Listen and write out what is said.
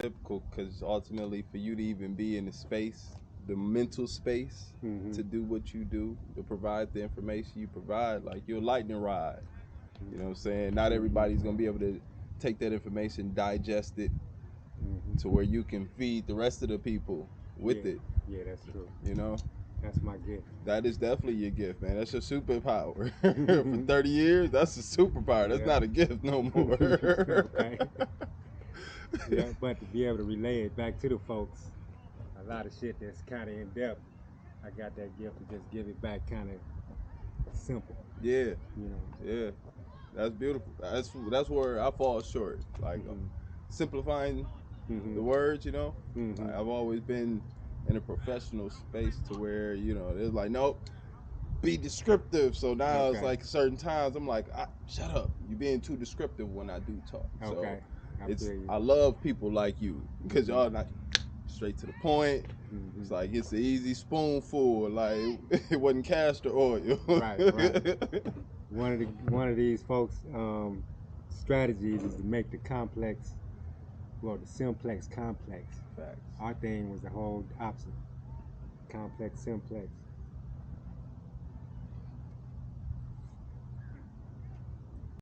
difficult because ultimately for you to even be in the space, the mental space to do what you do, to provide the information you provide, like you're a lightning rod. You know what I'm saying? Not everybody's gonna be able to take that information, digest it to where you can feed the rest of the people with it. Yeah, that's true. You know? That's my gift. That is definitely your gift, man. That's your superpower. For 30 years, that's a superpower. That's not a gift no more. Okay. Yeah, but to be able to relay it back to the folks, a lot of shit that's kind of in depth, I got that gift to just give it back kind of simple. Yeah. You know. Yeah. That's beautiful. That's where I fall short. Like simplifying the words, you know. Like, I've always been in a professional space to where, you know, it's like, nope, be descriptive. So now it's like certain times I'm like, shut up. You're being too descriptive when I do talk. So I love people like you because y'all not straight to the point. It's like it's an easy spoonful. Like it wasn't castor oil. Right. One of these folks' strategies is to make the complex, well, the simplex complex. Facts. Our thing was the whole opposite. Complex, simplex.